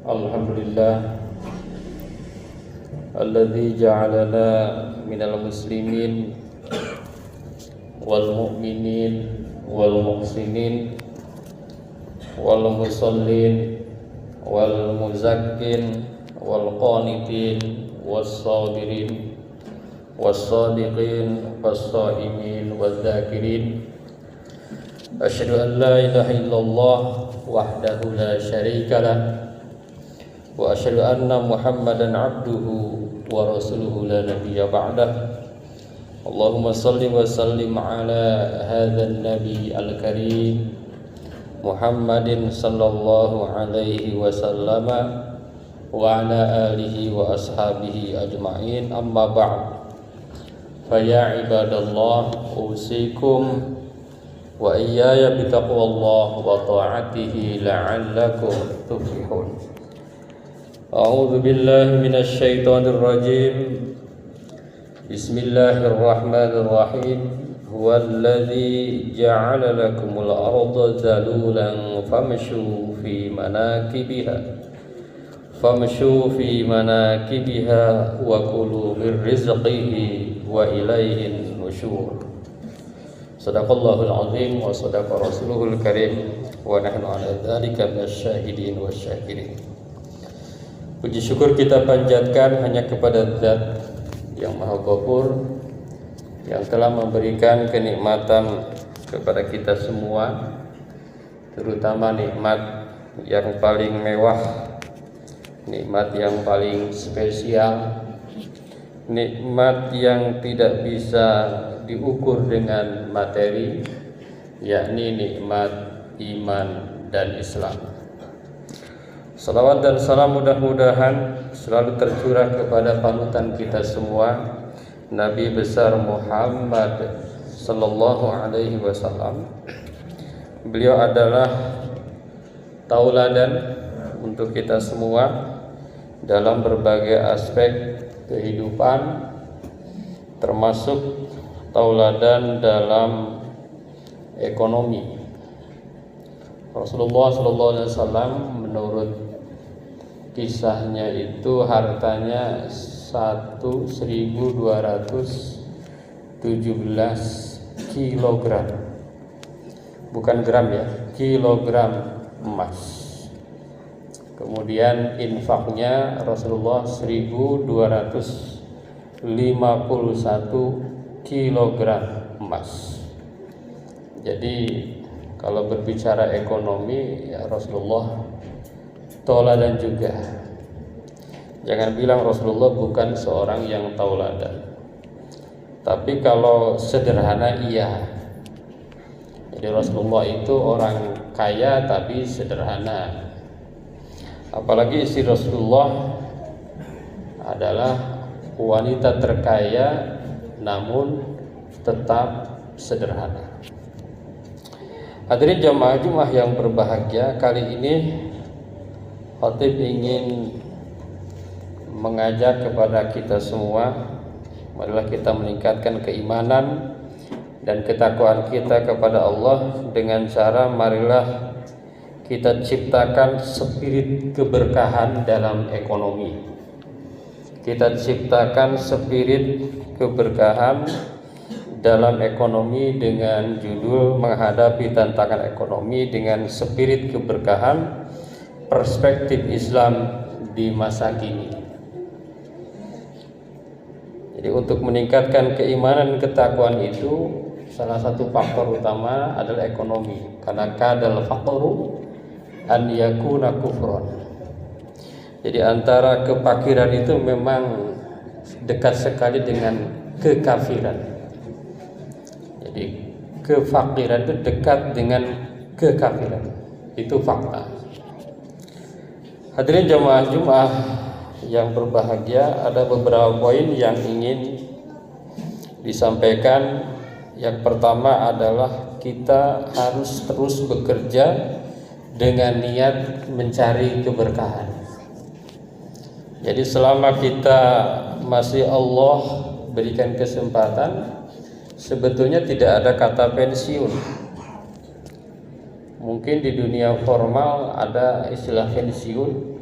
Alhamdulillah alladzi ja'alana minal muslimin wal mu'minin wal muhsinin wal musallin wal muzakkin wal qanitin was sabirin was sadiqin was shaimin waz zakirin. Asyhadu an la ilaha illallah wahdahu la syarika lah wa asyhadu anna Muhammadan abduhu wa rasuluhu la nabiyya ba'dah. Allahumma salli wa sallim ala hadzal nabi al-karim Muhammadin sallallahu alaihi wasallama wa ala alihi wa ashabihi ajma'in, amma ba'd. Fa ya ibadallah, usikum wa iyaya bitaqwallah wa ta'atihi la'allakum tuflihun. A'udzu billahi minasy syaithanir rajim. Bismillahirrahmanirrahim. Huwallazi ja'ala lakumul arda zalulan famshu fi manakibiha wa kulu min rizqihi wa ilaihin nusyur. Sadaqallahul azim wa sadaqa rasuluhul karim wa nahnu ala dzalika minasyahidin wasyakirin. Puji syukur kita panjatkan hanya kepada Zat yang Maha Ghafur, yang telah memberikan kenikmatan kepada kita semua, terutama nikmat yang paling mewah, nikmat yang paling spesial, nikmat yang tidak bisa diukur dengan materi, yakni nikmat iman dan Islam. Salawat dan salam mudah-mudahan selalu tercurah kepada panutan kita semua, Nabi besar Muhammad sallallahu alaihi wasallam. Beliau adalah tauladan untuk kita semua dalam berbagai aspek kehidupan, termasuk tauladan dalam ekonomi. Rasulullah sallallahu alaihi wasallam menurut kisahnya itu hartanya 1.217 kilogram, bukan gram ya, kilogram emas. Kemudian infaknya Rasulullah 1.251 kilogram emas. Jadi kalau berbicara ekonomi ya Rasulullah tauladan juga. Jangan bilang Rasulullah bukan seorang yang tauladan. Tapi kalau sederhana iya. Jadi Rasulullah itu orang kaya tapi sederhana. Apalagi istri Rasulullah adalah wanita terkaya namun tetap sederhana. Hadirin jamaah Jumat yang berbahagia, kali ini Khatib ingin mengajak kepada kita semua adalah kita meningkatkan keimanan dan ketakwaan kita kepada Allah dengan cara marilah kita ciptakan spirit keberkahan dalam ekonomi. Kita ciptakan spirit keberkahan dalam ekonomi dengan judul menghadapi tantangan ekonomi dengan spirit keberkahan, perspektif Islam di masa kini. Jadi untuk meningkatkan keimanan ketakwaan itu salah satu faktor utama adalah ekonomi, karena kadal faqru an yakuna kufron. Jadi antara kefakiran itu memang dekat sekali dengan kekafiran. Jadi kefakiran itu dekat dengan kekafiran. Itu fakta. Hadirin jamaah Jumat yang berbahagia, ada beberapa poin yang ingin disampaikan. Yang pertama adalah kita harus terus bekerja dengan niat mencari keberkahan. Jadi selama kita masih Allah berikan kesempatan, sebetulnya tidak ada kata pensiun. Mungkin di dunia formal ada istilah pensiun,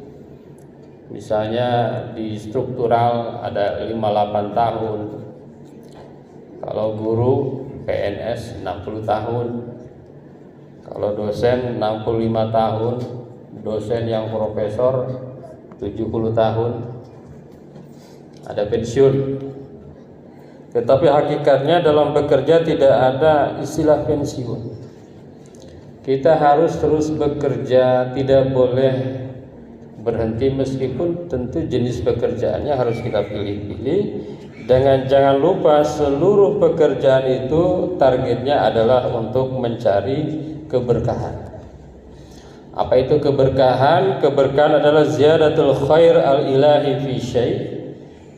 Misalnya di struktural ada 58 tahun. Kalau guru PNS 60 tahun. Kalau dosen 65 tahun. Dosen yang profesor 70 tahun. Ada pensiun. Tetapi hakikatnya dalam bekerja tidak ada istilah pensiun. Kita harus terus bekerja, tidak boleh berhenti, meskipun tentu jenis pekerjaannya harus kita pilih-pilih. Dengan jangan lupa seluruh pekerjaan itu targetnya adalah untuk mencari keberkahan. Apa itu keberkahan? Keberkahan adalah ziyadatul khair al-ilahi fi syai',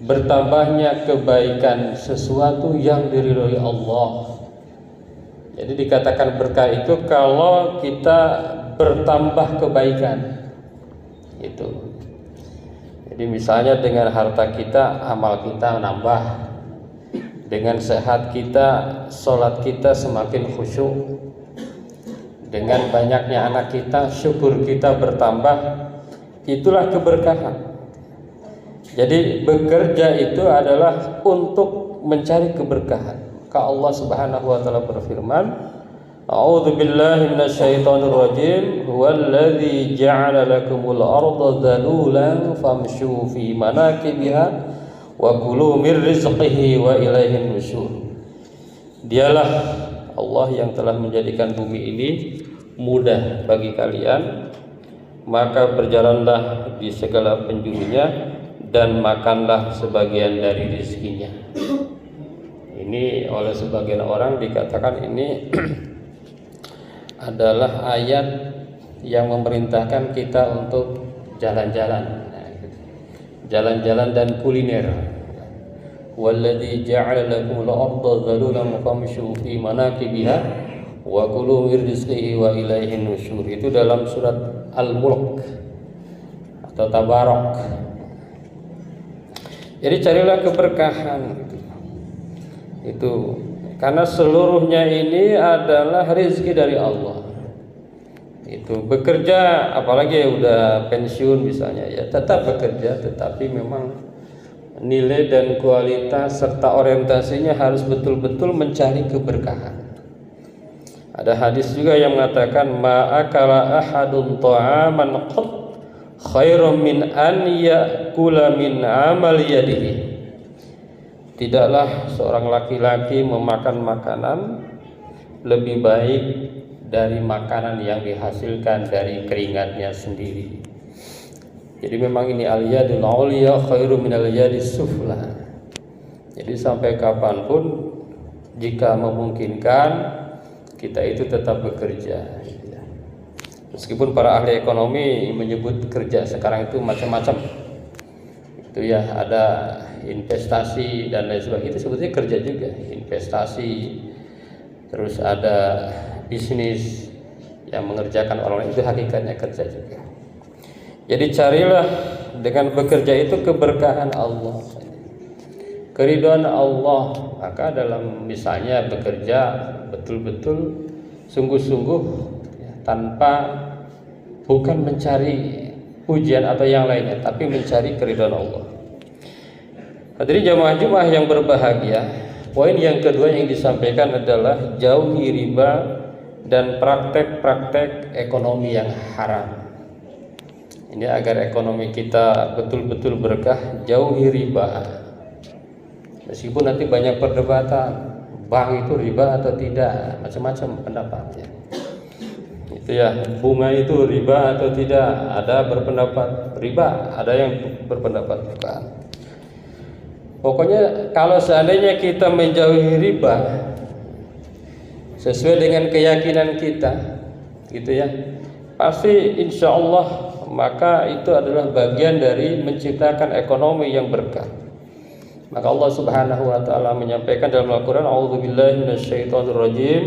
bertambahnya kebaikan sesuatu yang diridhoi Allah. Jadi dikatakan berkah itu kalau kita bertambah kebaikan. Itu. Jadi misalnya dengan harta kita, amal kita nambah. Dengan sehat kita, sholat kita semakin khusyuk. Dengan banyaknya anak kita, syukur kita bertambah. Itulah keberkahan. Jadi bekerja itu adalah untuk mencari keberkahan. Maka Allah Subhanahu wa taala berfirman, A'udzu billahi minasyaitonir rajim, huwallazi ja'ala lakumul arda dhalulan famshu fi manakibiha wa kulu mir rizqihi wa ilaihin nusyur. Dialah Allah yang telah menjadikan bumi ini mudah bagi kalian, maka berjalanlah di segala penjurunya dan makanlah sebagian dari rezekinya. Ini oleh sebagian orang dikatakan ini adalah ayat yang memerintahkan kita untuk jalan-jalan, jalan-jalan dan kuliner. Walladzi ja'ala lakumul arda dhalulan famshu fi manakibiha wa kulu min rizqihi wa ilaihin nusyur. Itu dalam surat Al-Mulk atau Tabarak. Jadi carilah keberkahan itu, karena seluruhnya ini adalah rezeki dari Allah. Itu bekerja, apalagi udah pensiun misalnya, ya tetap bekerja, tetapi memang nilai dan kualitas serta orientasinya harus betul-betul mencari keberkahan. Ada hadis juga yang mengatakan ma'akala ahadun ta'aman qat khairum min an ya'kula min amal yadihi. Tidaklah seorang laki-laki memakan makanan lebih baik dari makanan yang dihasilkan dari keringatnya sendiri. Jadi memang ini al-yadul ulya khairu minal yadis sufla. Jadi sampai kapanpun jika memungkinkan kita itu tetap bekerja. Meskipun para ahli ekonomi menyebut kerja sekarang itu macam-macam. Itu ya, ada investasi dan lain sebagainya, itu sebetulnya kerja juga. Investasi, terus ada bisnis yang mengerjakan orang lain, itu hakikatnya kerja juga. Jadi carilah dengan bekerja itu keberkahan Allah, keridhaan Allah. Maka dalam misalnya bekerja betul-betul sungguh-sungguh ya, tanpa bukan mencari pujian atau yang lainnya, tapi mencari keridhaan Allah. Hadirin jamaah Jumat yang berbahagia, poin yang kedua yang disampaikan adalah jauhi riba dan praktek-praktek ekonomi yang haram. Ini agar ekonomi kita betul-betul berkah, jauhi riba. Meskipun nanti banyak perdebatan, bank itu riba atau tidak, macam-macam pendapatnya. Itu ya, bunga itu riba atau tidak, ada berpendapat riba, ada yang berpendapat bukan. Pokoknya kalau seandainya kita menjauhi riba sesuai dengan keyakinan kita, gitu ya, pasti insya Allah maka itu adalah bagian dari menciptakan ekonomi yang berkah. Maka Allah Subhanahu wa taala menyampaikan dalam Al-Qur'an, a'udzubillahi minasyaitonir rajim,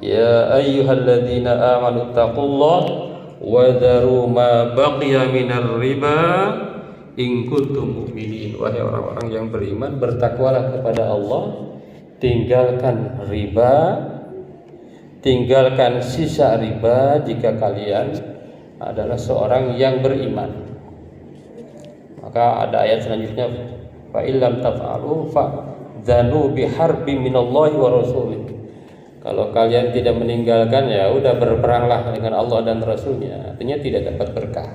ya ayyuhalladzina amanu taqullaha wa dharu ma baqiya minar riba in kuntum mu'minin. Wahai orang-orang yang beriman, bertakwalah kepada Allah, tinggalkan riba, tinggalkan sisa riba jika kalian adalah seorang yang beriman. Maka ada ayat selanjutnya, fa illam taf'alu fa'dzanu biharbi minallahi wa rasulih. Kalau kalian tidak meninggalkan, ya udah berperanglah dengan Allah dan Rasulnya. Artinya tidak dapat berkah.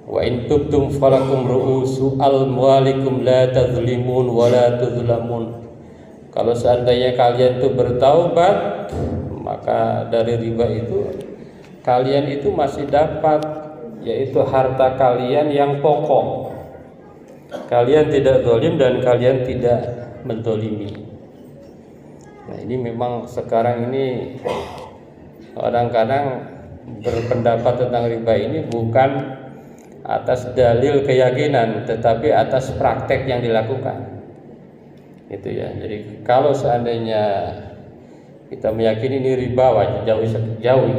Wa in tubtum falakum ru'usu amwalikum la tadzlimun wa la tuzlamun. Kalau seandainya kalian itu bertaubat, maka dari riba itu kalian itu masih dapat, yaitu harta kalian yang pokok. Kalian tidak zalim dan kalian tidak menzalimi. Nah, ini memang sekarang ini kadang-kadang berpendapat tentang riba ini bukan atas dalil keyakinan, tetapi atas praktek yang dilakukan. Itu ya. Jadi kalau seandainya kita meyakini ini riba, wajib jauhi.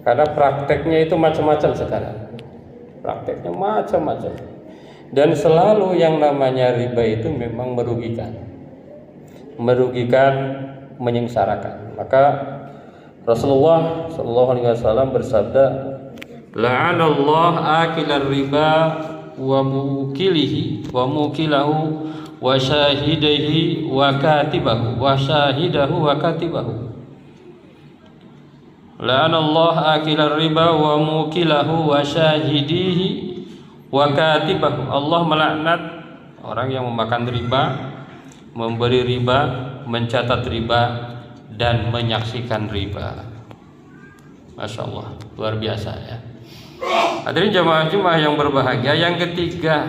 Karena prakteknya itu macam-macam sekarang. Prakteknya macam-macam. Dan selalu yang namanya riba itu memang merugikan, menyengsarakan. Maka Rasulullah SAW bersabda, la'anallah akilar riba wa mukilahu wa syahidahu wa katibahu. La'anallah akilar riba wa mukilahu wa syahidihi wa katibahu. Allah melaknat orang yang memakan riba, memberi riba, mencatat riba, dan menyaksikan riba. Masya Allah, luar biasa ya. Hadirin jamaah yang berbahagia, yang ketiga,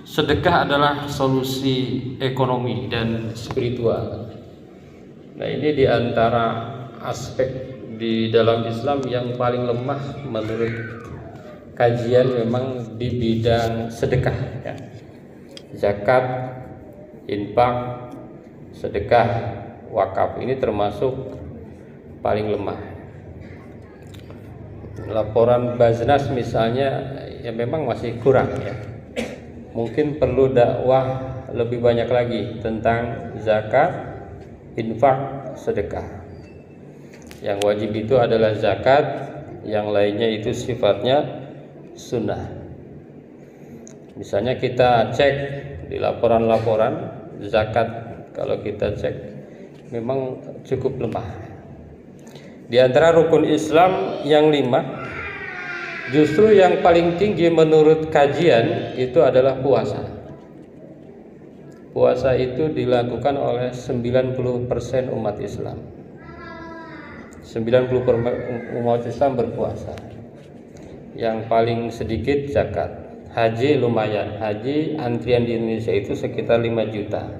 sedekah adalah solusi ekonomi dan spiritual. Nah, ini diantara aspek di dalam Islam yang paling lemah menurut kajian memang di bidang sedekah ya. Zakat, infak, sedekah, wakaf ini termasuk paling lemah. Laporan Baznas misalnya ya memang masih kurang ya. Mungkin perlu dakwah lebih banyak lagi tentang zakat, infak, sedekah. Yang wajib itu adalah zakat, yang lainnya itu sifatnya sunnah. Misalnya kita cek di laporan-laporan zakat, kalau kita cek memang cukup lemah. Di antara rukun Islam yang 5, justru yang paling tinggi menurut kajian itu adalah puasa. Puasa itu dilakukan oleh 90% umat Islam. 90% umat Islam berpuasa. Yang paling sedikit zakat. Haji lumayan. Haji antrian di Indonesia itu sekitar 5 juta.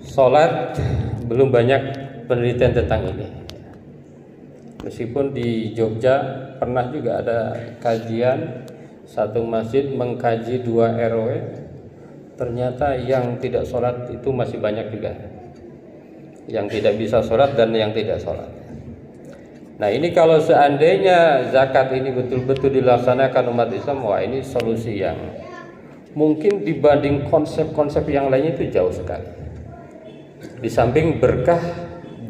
Salat belum banyak penelitian tentang ini. Meskipun di Jogja pernah juga ada kajian, satu masjid mengkaji 2 RW, ternyata yang tidak sholat itu masih banyak juga, yang tidak bisa sholat dan yang tidak sholat. Nah, ini kalau seandainya zakat ini betul-betul dilaksanakan umat Islam, wah ini solusi yang mungkin dibanding konsep-konsep yang lainnya itu jauh sekali. Di samping berkah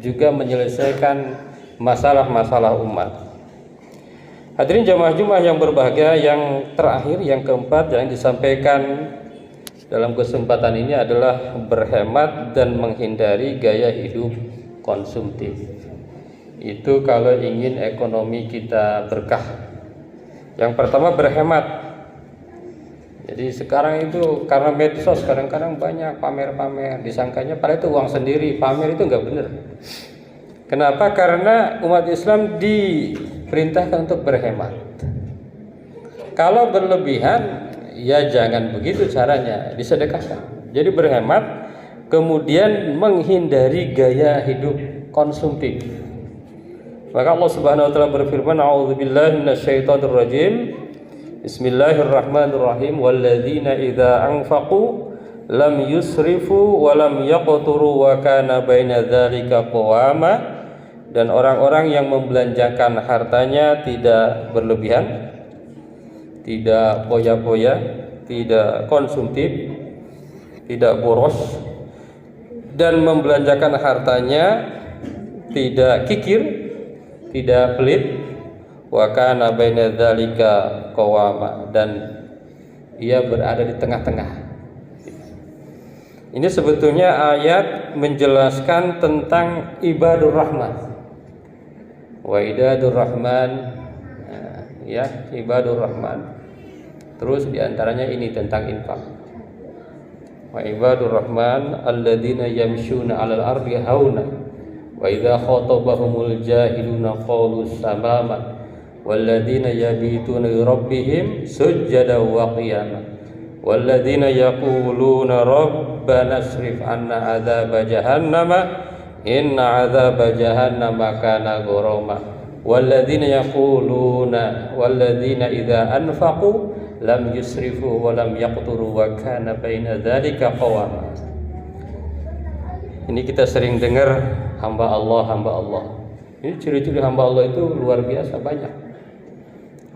juga menyelesaikan masalah-masalah umat. Hadirin jamaah yang berbahagia, yang terakhir, yang keempat yang disampaikan dalam kesempatan ini adalah berhemat dan menghindari gaya hidup konsumtif. Itu kalau ingin ekonomi kita berkah. Yang pertama berhemat. Jadi sekarang itu karena medsos kadang-kadang banyak pamer-pamer, disangkanya padahal itu uang sendiri, pamer itu enggak benar. Kenapa? Karena umat Islam diperintahkan untuk berhemat. Kalau berlebihan, ya jangan begitu caranya, disedekahkan. Jadi berhemat, kemudian menghindari gaya hidup konsumtif. Maka Allah Subhanahu wa taala berfirman, "A'udzubillahi minasyaitonir rajim. Bismillahirrahmanirrahim. Walladzina idza anfaqu lam yusrifu wa lam yaqturu wa kana baina dzalika qawama." Dan orang-orang yang membelanjakan hartanya tidak berlebihan, tidak poya-poya, tidak konsumtif, tidak boros, dan membelanjakan hartanya tidak kikir, tidak pelit, wa kana baina dzalika qawama, dan ia berada di tengah-tengah. Ini sebetulnya ayat menjelaskan tentang ibadur rahman. Wa ibadur rahman, ya, ibadur rahman. Terus diantaranya ini tentang infak. Wa ibadur rahman alladzina yamshuna 'alal ardi hauna wa idza khatabahumul jahiluna qalu salama walladzina yabituna li rabbihim sujada wa qiyama walladzina yaquluna rabbana asrif 'anna 'adzaba jahannama inna 'adzaba jahannama kana gharama walladzina yaquluna walladzina idza anfaqu lam yusrifu wa lam yaqturu wa kana baina dzalika qawama. Ini kita sering dengar hamba Allah, hamba Allah. Ini ciri-ciri hamba Allah itu luar biasa banyak.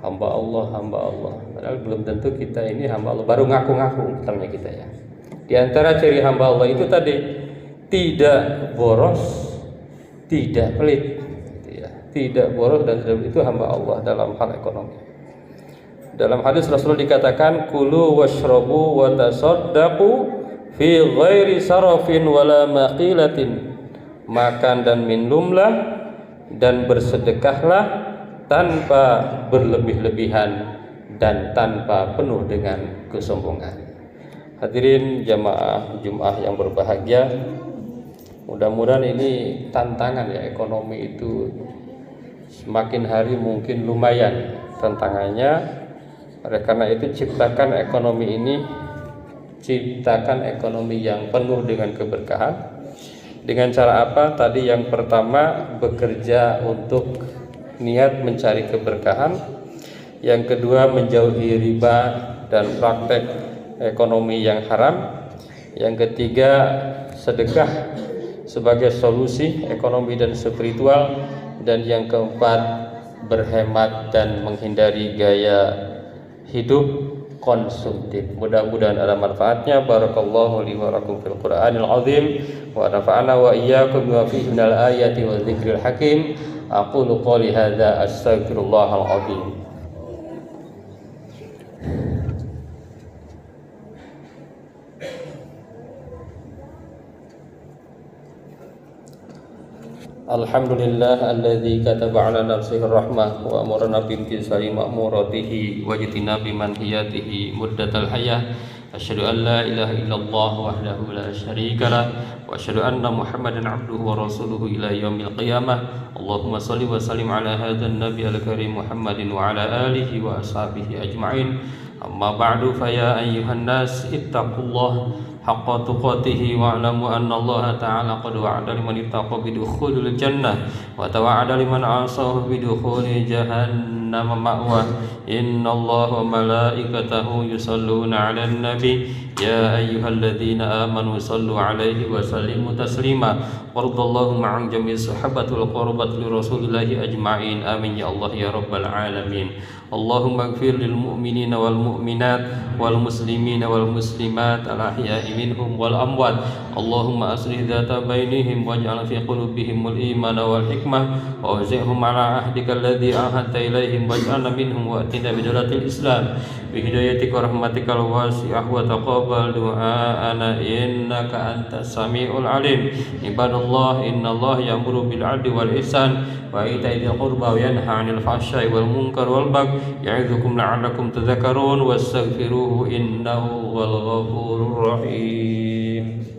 Hamba Allah, hamba Allah. Padahal belum tentu kita ini hamba Allah, baru ngaku-ngaku utamanya kita ya. Di antara ciri hamba Allah itu tadi tidak boros, tidak pelit, tidak boros dan tidak pelit, itu hamba Allah dalam hal ekonomi. Dalam hadis Rasul dikatakan kulu washrabu wa tasaddaqu fi ghairi sarafin wala maqilatin. Makan dan minumlah dan bersedekahlah tanpa berlebih-lebihan dan tanpa penuh dengan kesombongan. Hadirin jamaah Jumat yang berbahagia, mudah-mudahan ini tantangan ya, ekonomi itu semakin hari mungkin lumayan tantangannya. Oleh karena itu ciptakan ekonomi ini, ciptakan ekonomi yang penuh dengan keberkahan. Dengan cara apa? Tadi yang pertama bekerja untuk niat mencari keberkahan. Yang kedua menjauhi riba dan praktek ekonomi yang haram. Yang ketiga sedekah sebagai solusi ekonomi dan spiritual. Dan yang keempat berhemat dan menghindari gaya hidup konsumtif. Mudah-mudahan ada manfaatnya. Barakallahu li wa lakum fil Qur'anil azim wa nafa'ana wa iyyakum bima fihi minal ayati wa dzikril hakim. Aqulu qouli hadza astaghfirullahal azim. Alhamdulillah alladzi kataba ala nafsihi rahmah wa amarna bi imtisali ma'muratihi wa jitina bi manhiyatihi muddatal hayah. Asyhadu an la ilaha illallah wahdahu la syarika lah wa asyhadu anna Muhammadan abduhu wa rasuluhu ila yaumil qiyamah. Allahumma shalli wa sallim ala hadzal nabi al-karim Muhammadin wa ala alihi wa ashabihi ajma'in. Amma ba'du fa ya ayyuhan nas ittaqullah haqqa tuqatih wa alamu anna Allah ta'ala qad wa'ada liman ittaqa bidukhulil jannah wa tawa'ada liman 'asahu bidukhuli jahannam ma'wa. Inna Allah wa malaikatahu yusalluna 'alan nabi ya ayyuhalladzina amanu sallu 'alaihi wa sallimu taslima. Waradallahu ma'an jami'i sahabatul qurbat li rasulillahi ajma'in. Amin ya Allah ya rabbal alamin. Allahumma ighfir lil mu'minina wal mu'minat wal muslimina wal muslimat al ahya'i minhum wal amwat. Allahumma aslih dhata bainihim waj'al fi qulubihimul iman wal hikmah wa awzi'hum ala ahdika alladhi ahadta ilaihim waj'alna minhum wa atina bidalatil islam bi hidayatika wa rahmatikal wasi'ah wa taqabbal du'aana innaka antas samiul alim. Ibadallah innallaha ya'muru bil 'adli wal ihsan wa ita'i dzil qurba wa yanha 'anil fahsya'i wal munkar wal baghi ya'idukum la'allakum tadhakkarun wastaghfiruhu innahu wal ghafurur rahim.